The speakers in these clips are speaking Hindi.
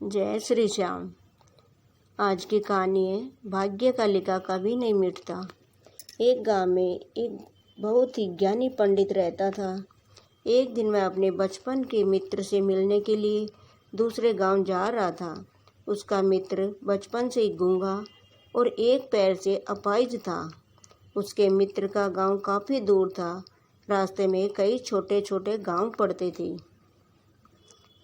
जय श्री श्याम। आज की कहानी है भाग्य का लिखा कभी नहीं मिटता। एक गांव में एक बहुत ही ज्ञानी पंडित रहता था। एक दिन मैं अपने बचपन के मित्र से मिलने के लिए दूसरे गांव जा रहा था। उसका मित्र बचपन से ही गूंगा और एक पैर से अपाहिज था। उसके मित्र का गांव काफ़ी दूर था। रास्ते में कई छोटे छोटे गांव पड़ते थे।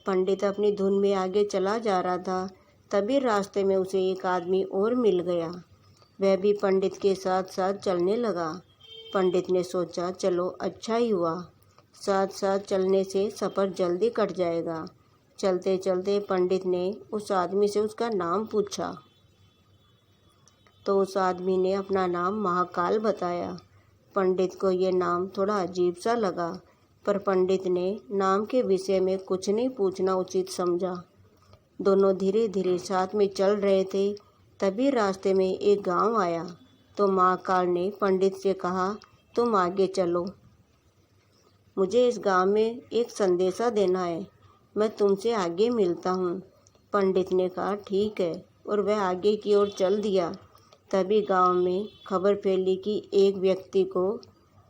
पंडित अपनी धुन में आगे चला जा रहा था। तभी रास्ते में उसे एक आदमी और मिल गया। वह भी पंडित के साथ साथ चलने लगा। पंडित ने सोचा, चलो अच्छा ही हुआ, साथ साथ चलने से सफ़र जल्दी कट जाएगा। चलते चलते पंडित ने उस आदमी से उसका नाम पूछा तो उस आदमी ने अपना नाम महाकाल बताया। पंडित को ये नाम थोड़ा अजीब सा लगा, पर पंडित ने नाम के विषय में कुछ नहीं पूछना उचित समझा। दोनों धीरे धीरे साथ में चल रहे थे। तभी रास्ते में एक गांव आया तो महाकाल ने पंडित से कहा, तुम आगे चलो, मुझे इस गांव में एक संदेशा देना है, मैं तुमसे आगे मिलता हूँ। पंडित ने कहा, ठीक है, और वह आगे की ओर चल दिया। तभी गांव में खबर फैली कि एक व्यक्ति को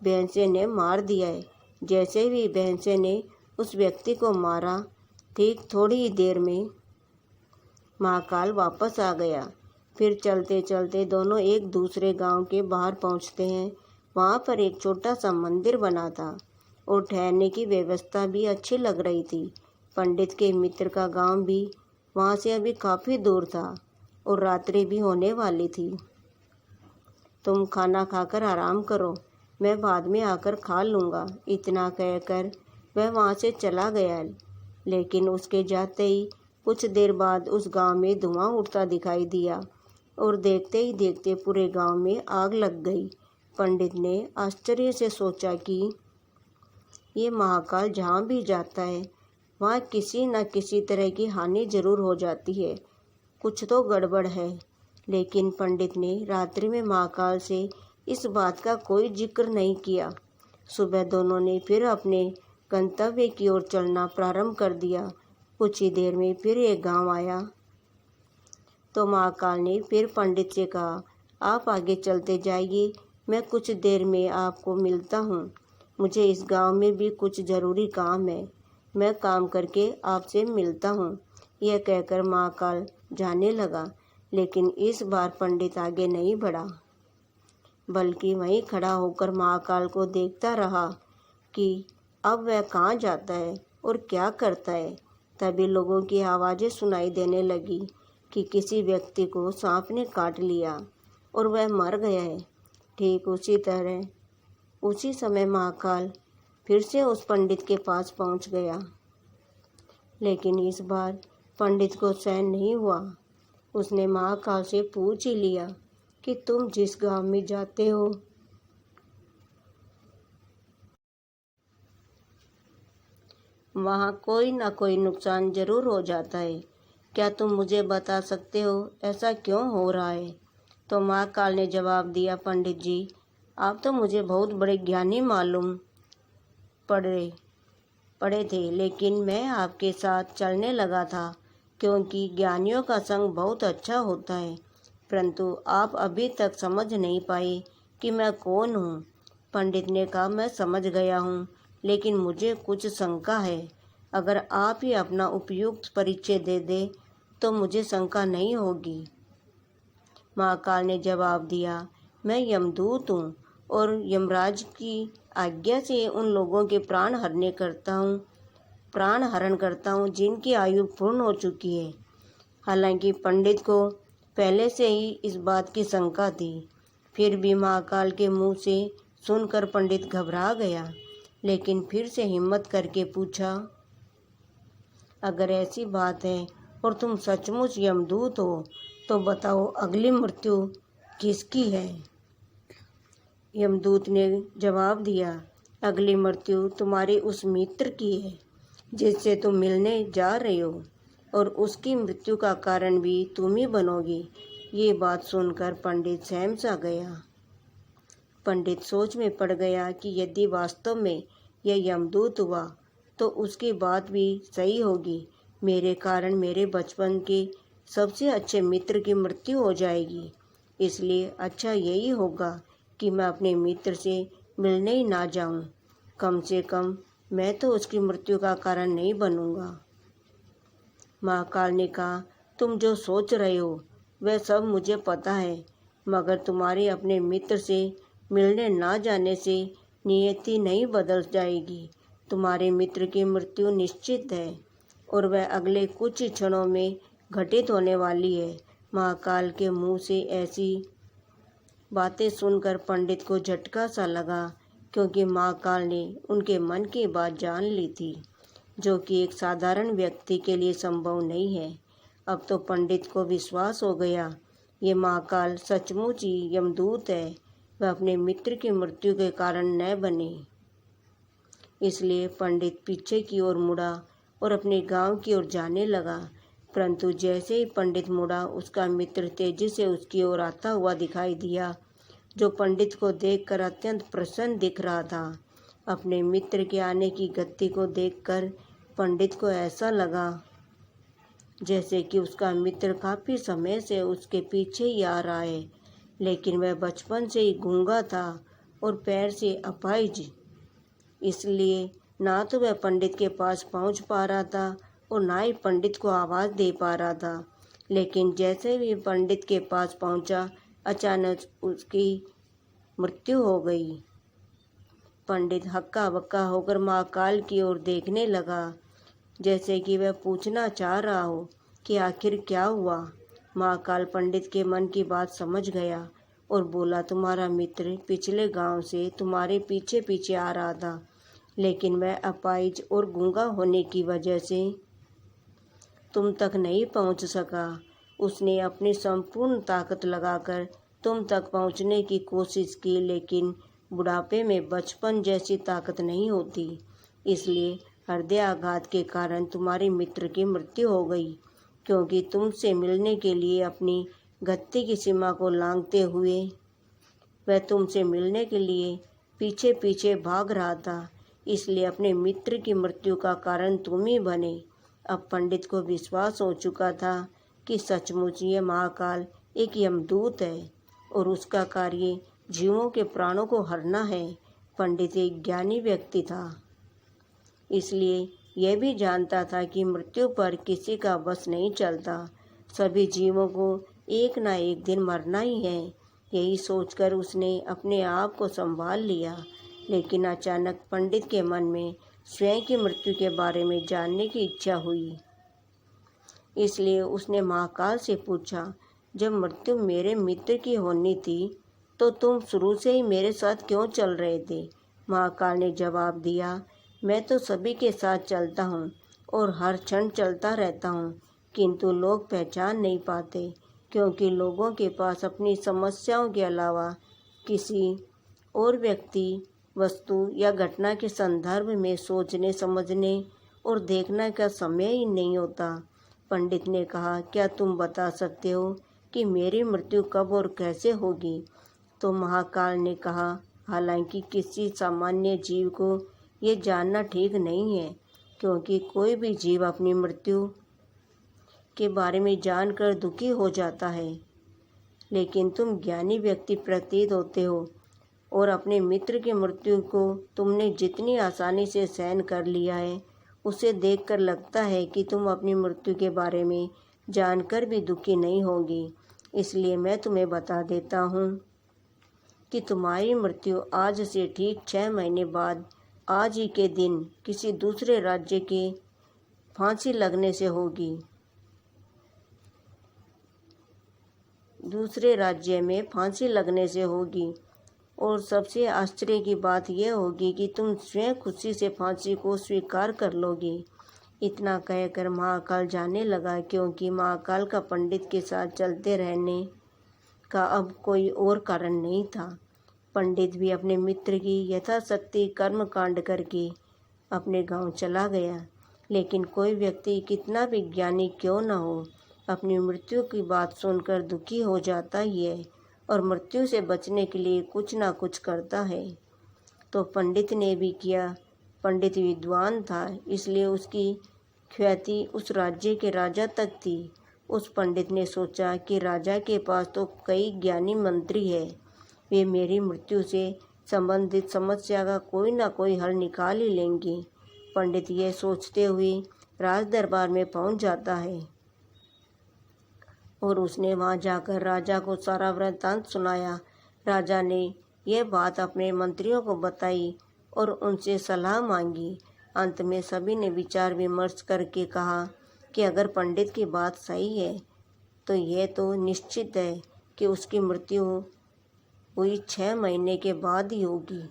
भैंसे ने मार दिया है। जैसे ही भैंसे ने उस व्यक्ति को मारा, ठीक थोड़ी ही देर में महाकाल वापस आ गया। फिर चलते चलते दोनों एक दूसरे गांव के बाहर पहुंचते हैं। वहां पर एक छोटा सा मंदिर बना था और ठहरने की व्यवस्था भी अच्छी लग रही थी। पंडित के मित्र का गांव भी वहां से अभी काफ़ी दूर था और रात्रि भी होने वाली थी। तुम खाना खाकर आराम करो, मैं बाद में आकर खा लूँगा, इतना कहकर वह वहाँ से चला गया। लेकिन उसके जाते ही कुछ देर बाद उस गांव में धुआं उठता दिखाई दिया और देखते ही देखते पूरे गांव में आग लग गई। पंडित ने आश्चर्य से सोचा कि ये महाकाल जहाँ भी जाता है वहाँ किसी न किसी तरह की हानि जरूर हो जाती है, कुछ तो गड़बड़ है। लेकिन पंडित ने रात्रि में महाकाल से इस बात का कोई जिक्र नहीं किया। सुबह दोनों ने फिर अपने गंतव्य की ओर चलना प्रारंभ कर दिया। कुछ ही देर में फिर एक गांव आया तो महाकाल ने फिर पंडित से कहा, आप आगे चलते जाइए, मैं कुछ देर में आपको मिलता हूँ। मुझे इस गांव में भी कुछ ज़रूरी काम है, मैं काम करके आपसे मिलता हूँ। यह कहकर महाकाल जाने लगा। लेकिन इस बार पंडित आगे नहीं बढ़ा, बल्कि वहीं खड़ा होकर महाकाल को देखता रहा कि अब वह कहाँ जाता है और क्या करता है। तभी लोगों की आवाज़ें सुनाई देने लगी कि किसी व्यक्ति को सांप ने काट लिया और वह मर गया है। ठीक उसी समय महाकाल फिर से उस पंडित के पास पहुंच गया। लेकिन इस बार पंडित को सहन नहीं हुआ। उसने महाकाल से पूछ ही लिया कि तुम जिस गांव में जाते हो वहाँ कोई ना कोई नुकसान जरूर हो जाता है, क्या तुम मुझे बता सकते हो ऐसा क्यों हो रहा है? तो महाकाल ने जवाब दिया, पंडित जी, आप तो मुझे बहुत बड़े ज्ञानी मालूम पड़े थे, लेकिन मैं आपके साथ चलने लगा था क्योंकि ज्ञानियों का संग बहुत अच्छा होता है, परंतु आप अभी तक समझ नहीं पाए कि मैं कौन हूँ। पंडित ने कहा, मैं समझ गया हूँ, लेकिन मुझे कुछ शंका है। अगर आप ही अपना उपयुक्त परिचय दे दे तो मुझे शंका नहीं होगी। महाकाल ने जवाब दिया, मैं यमदूत हूँ और यमराज की आज्ञा से उन लोगों के प्राण हरण करता हूँ जिनकी आयु पूर्ण हो चुकी है। हालांकि पंडित को पहले से ही इस बात की शंका थी, फिर भी महाकाल के मुंह से सुनकर पंडित घबरा गया। लेकिन फिर से हिम्मत करके पूछा, अगर ऐसी बात है और तुम सचमुच यमदूत हो तो बताओ अगली मृत्यु किसकी है? यमदूत ने जवाब दिया, अगली मृत्यु तुम्हारे उस मित्र की है जिससे तुम मिलने जा रहे हो, और उसकी मृत्यु का कारण भी तुम ही बनोगी। ये बात सुनकर पंडित सहम सा गया। पंडित सोच में पड़ गया कि यदि वास्तव में यह यमदूत हुआ तो उसकी बात भी सही होगी, मेरे कारण मेरे बचपन के सबसे अच्छे मित्र की मृत्यु हो जाएगी। इसलिए अच्छा यही होगा कि मैं अपने मित्र से मिलने ही ना जाऊं। कम से कम मैं तो उसकी मृत्यु का कारण नहीं बनूंगा। महाकाल ने कहा, तुम जो सोच रहे हो वह सब मुझे पता है, मगर तुम्हारे अपने मित्र से मिलने ना जाने से नियति नहीं बदल जाएगी। तुम्हारे मित्र की मृत्यु निश्चित है और वह अगले कुछ क्षणों में घटित होने वाली है। महाकाल के मुंह से ऐसी बातें सुनकर पंडित को झटका सा लगा, क्योंकि महाकाल ने उनके मन की बात जान ली थी, जो कि एक साधारण व्यक्ति के लिए संभव नहीं है। अब तो पंडित को विश्वास हो गया, ये महाकाल सचमुच ही यमदूत है, वह अपने मित्र की मृत्यु के कारण न बने। इसलिए पंडित पीछे की ओर मुड़ा और अपने गांव की ओर जाने लगा। परंतु जैसे ही पंडित मुड़ा, उसका मित्र तेजी से उसकी ओर आता हुआ दिखाई दिया, जो पंडित को देखकर अत्यंत प्रसन्न दिख रहा था। अपने मित्र के आने की गति को देखकर पंडित को ऐसा लगा जैसे कि उसका मित्र काफ़ी समय से उसके पीछे ही आ रहा है, लेकिन वह बचपन से ही गूंगा था और पैर से अपाहिज, इसलिए ना तो वह पंडित के पास पहुंच पा रहा था और ना ही पंडित को आवाज़ दे पा रहा था। लेकिन जैसे भी पंडित के पास पहुंचा, अचानक उसकी मृत्यु हो गई। पंडित हक्का बक्का होकर महाकाल की ओर देखने लगा, जैसे कि वह पूछना चाह रहा हो कि आखिर क्या हुआ। महाकाल पंडित के मन की बात समझ गया और बोला, तुम्हारा मित्र पिछले गांव से तुम्हारे पीछे पीछे आ रहा था, लेकिन वह अपाहिज और गूंगा होने की वजह से तुम तक नहीं पहुंच सका। उसने अपनी संपूर्ण ताकत लगाकर तुम तक पहुंचने की कोशिश की, लेकिन बुढ़ापे में बचपन जैसी ताकत नहीं होती, इसलिए हृदयाघात के कारण तुम्हारे मित्र की मृत्यु हो गई, क्योंकि तुमसे मिलने के लिए अपनी गति की सीमा को लांघते हुए वह तुमसे मिलने के लिए पीछे पीछे भाग रहा था, इसलिए अपने मित्र की मृत्यु का कारण तुम ही बने। अब पंडित को विश्वास हो चुका था कि सचमुच ये महाकाल एक यमदूत है और उसका कार्य जीवों के प्राणों को हरना है। पंडित एक ज्ञानी व्यक्ति था, इसलिए यह भी जानता था कि मृत्यु पर किसी का बस नहीं चलता, सभी जीवों को एक ना एक दिन मरना ही है। यही सोचकर उसने अपने आप को संभाल लिया। लेकिन अचानक पंडित के मन में स्वयं की मृत्यु के बारे में जानने की इच्छा हुई, इसलिए उसने महाकाल से पूछा, जब मृत्यु मेरे मित्र की होनी थी तो तुम शुरू से ही मेरे साथ क्यों चल रहे थे? महाकाल ने जवाब दिया, मैं तो सभी के साथ चलता हूँ और हर क्षण चलता रहता हूँ, किंतु लोग पहचान नहीं पाते, क्योंकि लोगों के पास अपनी समस्याओं के अलावा किसी और व्यक्ति, वस्तु या घटना के संदर्भ में सोचने, समझने और देखने का समय ही नहीं होता। पंडित ने कहा, क्या तुम बता सकते हो कि मेरी मृत्यु कब और कैसे होगी? तो महाकाल ने कहा, हालांकि किसी सामान्य जीव को ये जानना ठीक नहीं है, क्योंकि कोई भी जीव अपनी मृत्यु के बारे में जानकर दुखी हो जाता है, लेकिन तुम ज्ञानी व्यक्ति प्रतीत होते हो और अपने मित्र की मृत्यु को तुमने जितनी आसानी से सहन कर लिया है, उसे देखकर लगता है कि तुम अपनी मृत्यु के बारे में जानकर भी दुखी नहीं होगी। इसलिए मैं तुम्हें बता देता हूँ कि तुम्हारी मृत्यु आज से ठीक 6 महीने बाद आज ही के दिन किसी दूसरे राज्य के फांसी लगने से होगी। दूसरे राज्य में फांसी लगने से होगी और सबसे आश्चर्य की बात यह होगी कि तुम स्वयं खुशी से फांसी को स्वीकार कर लोगे। इतना कहकर महाकाल जाने लगा, क्योंकि महाकाल का पंडित के साथ चलते रहने का अब कोई और कारण नहीं था। पंडित भी अपने मित्र की यथाशक्ति कर्म कांड करके अपने गांव चला गया, लेकिन कोई व्यक्ति कितना भी ज्ञानी क्यों न हो, अपनी मृत्यु की बात सुनकर दुखी हो जाता ही है और मृत्यु से बचने के लिए कुछ ना कुछ करता है। तो पंडित ने भी किया। पंडित विद्वान था, इसलिए उसकी ख्याति उस राज्य के राजा तक थी। उस पंडित ने सोचा कि राजा के पास तो कई ज्ञानी मंत्री हैं, वे मेरी मृत्यु से संबंधित समस्या का कोई ना कोई हल निकाल ही लेंगे। पंडित यह सोचते हुए राज दरबार में पहुंच जाता है और उसने वहां जाकर राजा को सारा वृत्तांत सुनाया। राजा ने यह बात अपने मंत्रियों को बताई और उनसे सलाह मांगी। अंत में सभी ने विचार विमर्श करके कहा कि अगर पंडित की बात सही है तो यह तो निश्चित है कि उसकी मृत्यु हुई 6 महीने के बाद ही होगी,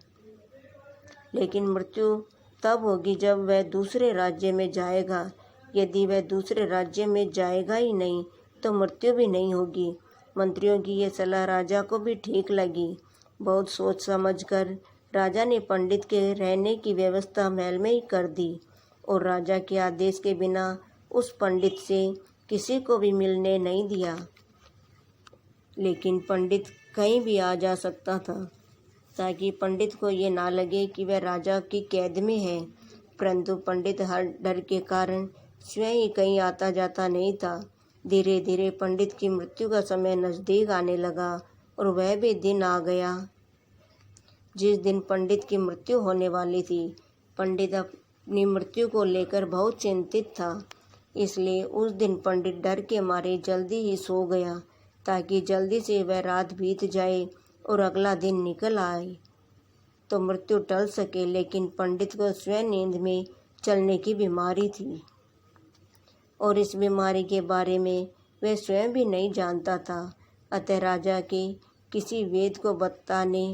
लेकिन मृत्यु तब होगी जब वह दूसरे राज्य में जाएगा। यदि वह दूसरे राज्य में जाएगा ही नहीं तो मृत्यु भी नहीं होगी। मंत्रियों की यह सलाह राजा को भी ठीक लगी। बहुत सोच समझकर राजा ने पंडित के रहने की व्यवस्था महल में ही कर दी और राजा के आदेश के बिना उस पंडित से किसी को भी मिलने नहीं दिया। लेकिन पंडित कहीं भी आ जा सकता था ताकि पंडित को ये ना लगे कि वह राजा की कैद में है। परंतु पंडित हर डर के कारण स्वयं ही कहीं आता जाता नहीं था। धीरे धीरे पंडित की मृत्यु का समय नज़दीक आने लगा और वह भी दिन आ गया जिस दिन पंडित की मृत्यु होने वाली थी। पंडित अपनी मृत्यु को लेकर बहुत चिंतित था, इसलिए उस दिन पंडित डर के मारे जल्दी ही सो गया ताकि जल्दी से वह रात बीत जाए और अगला दिन निकल आए तो मृत्यु टल सके। लेकिन पंडित को स्वयं नींद में चलने की बीमारी थी और इस बीमारी के बारे में वह स्वयं भी नहीं जानता था। अतः राजा के किसी वेद को बताने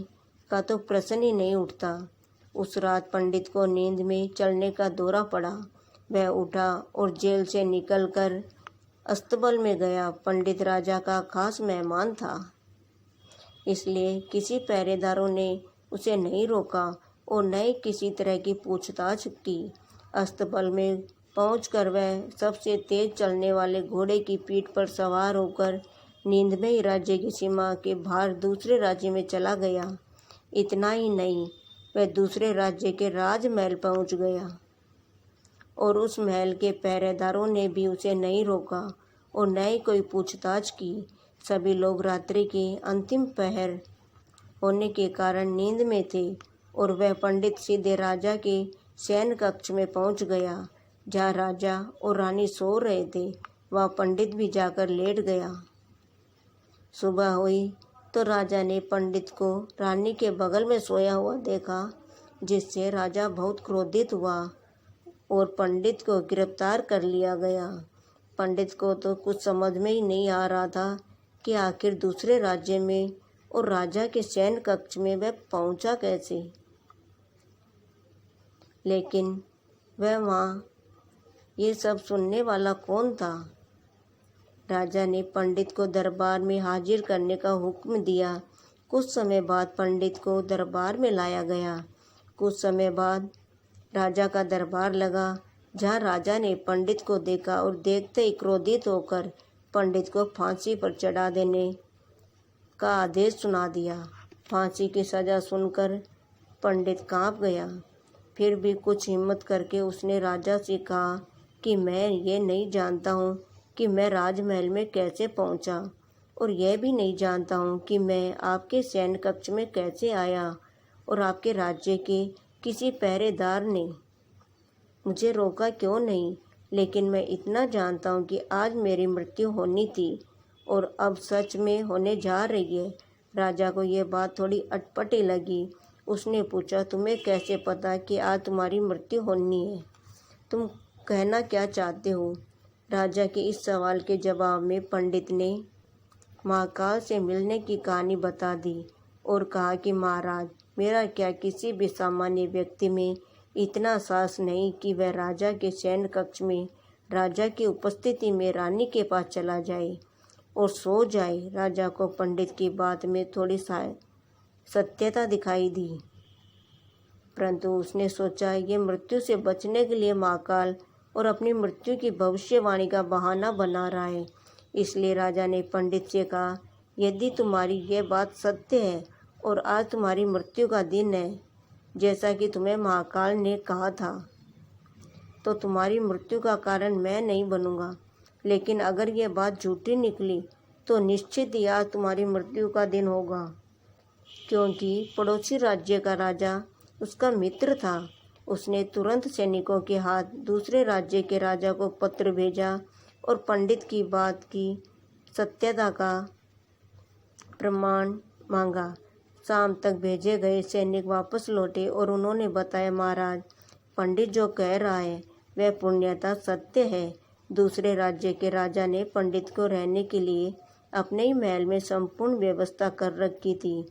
का तो प्रश्न ही नहीं उठता। उस रात पंडित को नींद में चलने का दौरा पड़ा। वह उठा और जेल से निकलकर अस्तबल में गया। पंडित राजा का खास मेहमान था, इसलिए किसी पहरेदारों ने उसे नहीं रोका और न ही किसी तरह की पूछताछ की। अस्तबल में पहुंचकर वह सबसे तेज चलने वाले घोड़े की पीठ पर सवार होकर नींद में ही राज्य की सीमा के बाहर दूसरे राज्य में चला गया। इतना ही नहीं, वह दूसरे राज्य के राजमहल पहुंच गया और उस महल के पहरेदारों ने भी उसे नहीं रोका और न ही कोई पूछताछ की। सभी लोग रात्रि के अंतिम पहर होने के कारण नींद में थे और वह पंडित सीधे राजा के शयन कक्ष में पहुंच गया। जहाँ राजा और रानी सो रहे थे वहाँ पंडित भी जाकर लेट गया। सुबह हुई तो राजा ने पंडित को रानी के बगल में सोया हुआ देखा, जिससे राजा बहुत क्रोधित हुआ और पंडित को गिरफ्तार कर लिया गया। पंडित को तो कुछ समझ में ही नहीं आ रहा था कि आखिर दूसरे राज्य में और राजा के शयन कक्ष में वह पहुंचा कैसे। लेकिन वह वहाँ ये सब सुनने वाला कौन था। राजा ने पंडित को दरबार में हाजिर करने का हुक्म दिया। कुछ समय बाद पंडित को दरबार में लाया गया। कुछ समय बाद राजा का दरबार लगा, जहाँ राजा ने पंडित को देखा और देखते ही क्रोधित होकर पंडित को फांसी पर चढ़ा देने का आदेश सुना दिया। फांसी की सज़ा सुनकर पंडित कांप गया। फिर भी कुछ हिम्मत करके उसने राजा से कहा कि मैं ये नहीं जानता हूँ कि मैं राजमहल में कैसे पहुँचा और यह भी नहीं जानता हूँ कि मैं आपके शयन कक्ष में कैसे आया और आपके राज्य के किसी पहरेदार ने मुझे रोका क्यों नहीं। लेकिन मैं इतना जानता हूँ कि आज मेरी मृत्यु होनी थी और अब सच में होने जा रही है। राजा को यह बात थोड़ी अटपटी लगी। उसने पूछा, तुम्हें कैसे पता कि आज तुम्हारी मृत्यु होनी है? तुम कहना क्या चाहते हो? राजा के इस सवाल के जवाब में पंडित ने महाकाल से मिलने की कहानी बता दी और कहा कि महाराज, मेरा क्या किसी भी सामान्य व्यक्ति में इतना साहस नहीं कि वह राजा के शयन कक्ष में राजा की उपस्थिति में रानी के पास चला जाए और सो जाए। राजा को पंडित की बात में थोड़ी सत्यता दिखाई दी, परंतु उसने सोचा ये मृत्यु से बचने के लिए महाकाल और अपनी मृत्यु की भविष्यवाणी का बहाना बना रहा है। इसलिए राजा ने पंडित से कहा, यदि तुम्हारी यह बात सत्य है और आज तुम्हारी मृत्यु का दिन है जैसा कि तुम्हें महाकाल ने कहा था, तो तुम्हारी मृत्यु का कारण मैं नहीं बनूंगा, लेकिन अगर यह बात झूठी निकली तो निश्चित ही आज तुम्हारी मृत्यु का दिन होगा। क्योंकि पड़ोसी राज्य का राजा उसका मित्र था, उसने तुरंत सैनिकों के हाथ दूसरे राज्य के राजा को पत्र भेजा और पंडित की बात की सत्यता का प्रमाण मांगा। शाम तक भेजे गए सैनिक वापस लौटे और उन्होंने बताया, महाराज, पंडित जो कह रहा है वह पूर्णतः सत्य है। दूसरे राज्य के राजा ने पंडित को रहने के लिए अपने ही महल में संपूर्ण व्यवस्था कर रखी थी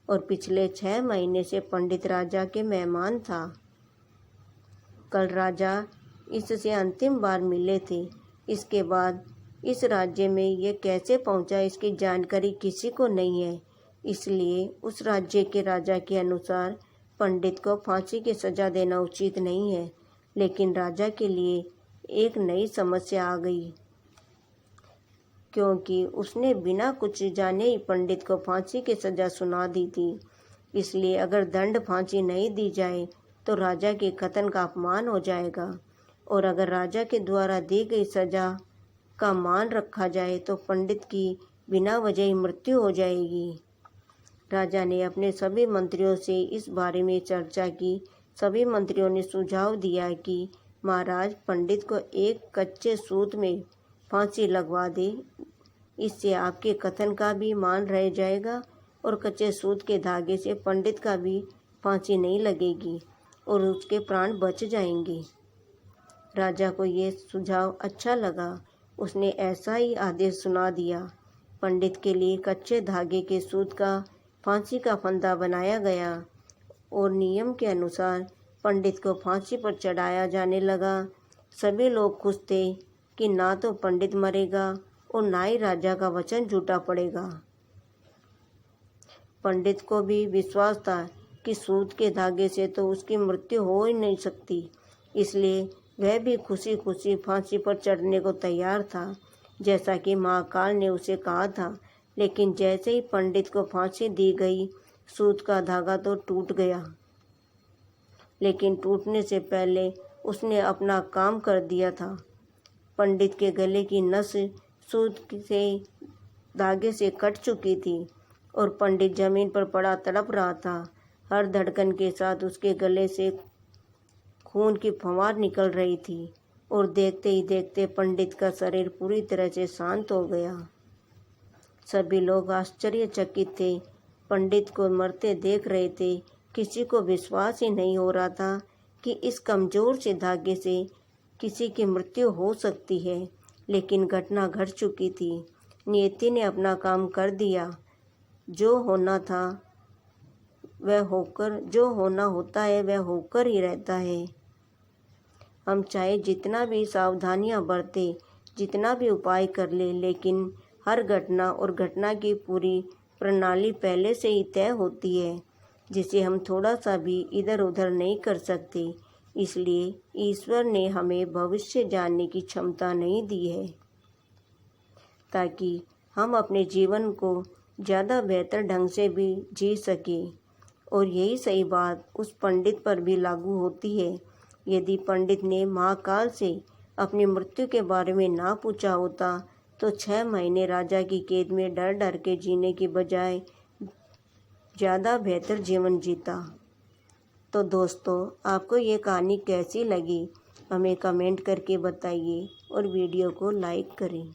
और पिछले 6 महीने से पंडित राजा के मेहमान था। कल राजा इससे अंतिम बार मिले थे। इसके बाद इस राज्य में ये कैसे पहुंचा इसकी जानकारी किसी को नहीं है। इसलिए उस राज्य के राजा के अनुसार पंडित को फांसी की सज़ा देना उचित नहीं है। लेकिन राजा के लिए एक नई समस्या आ गई, क्योंकि उसने बिना कुछ जाने ही पंडित को फांसी की सज़ा सुना दी थी। इसलिए अगर दंड फांसी नहीं दी जाए तो राजा के कथन का अपमान हो जाएगा, और अगर राजा के द्वारा दी गई सज़ा का मान रखा जाए तो पंडित की बिना वजह ही मृत्यु हो जाएगी। राजा ने अपने सभी मंत्रियों से इस बारे में चर्चा की। सभी मंत्रियों ने सुझाव दिया कि महाराज, पंडित को एक कच्चे सूत में फांसी लगवा दे। इससे आपके कथन का भी मान रह जाएगा और कच्चे सूत के धागे से पंडित का भी फांसी नहीं लगेगी और उसके प्राण बच जाएंगे। राजा को ये सुझाव अच्छा लगा। उसने ऐसा ही आदेश सुना दिया। पंडित के लिए कच्चे धागे के सूत का फांसी का फंदा बनाया गया और नियम के अनुसार पंडित को फांसी पर चढ़ाया जाने लगा। सभी लोग खुश थे कि ना तो पंडित मरेगा और ना ही राजा का वचन झूठा पड़ेगा। पंडित को भी विश्वास था कि सूत के धागे से तो उसकी मृत्यु हो ही नहीं सकती, इसलिए वह भी खुशी खुशी फांसी पर चढ़ने को तैयार था, जैसा कि महाकाल ने उसे कहा था। लेकिन जैसे ही पंडित को फांसी दी गई, सूत का धागा तो टूट गया, लेकिन टूटने से पहले उसने अपना काम कर दिया था। पंडित के गले की नस सूत से धागे से कट चुकी थी और पंडित जमीन पर पड़ा तड़प रहा था। हर धड़कन के साथ उसके गले से खून की फुहार निकल रही थी और देखते ही देखते पंडित का शरीर पूरी तरह से शांत हो गया। सभी लोग आश्चर्यचकित थे, पंडित को मरते देख रहे थे। किसी को विश्वास ही नहीं हो रहा था कि इस कमज़ोर से धागे से किसी की मृत्यु हो सकती है, लेकिन घटना घट चुकी थी। नियति ने अपना काम कर दिया। जो होना था वह होकर, जो होना होता है वह होकर ही रहता है। हम चाहे जितना भी सावधानियां बरतें, जितना भी उपाय कर ले, लेकिन हर घटना और घटना की पूरी प्रणाली पहले से ही तय होती है, जिसे हम थोड़ा सा भी इधर उधर नहीं कर सकते। इसलिए ईश्वर ने हमें भविष्य जानने की क्षमता नहीं दी है, ताकि हम अपने जीवन को ज़्यादा बेहतर ढंग से भी जी सकें। और यही सही बात उस पंडित पर भी लागू होती है। यदि पंडित ने महाकाल से अपनी मृत्यु के बारे में ना पूछा होता तो 6 महीने राजा की कैद में डर डर के जीने की बजाय ज़्यादा बेहतर जीवन जीता। तो दोस्तों, आपको ये कहानी कैसी लगी हमें कमेंट करके बताइए और वीडियो को लाइक करें।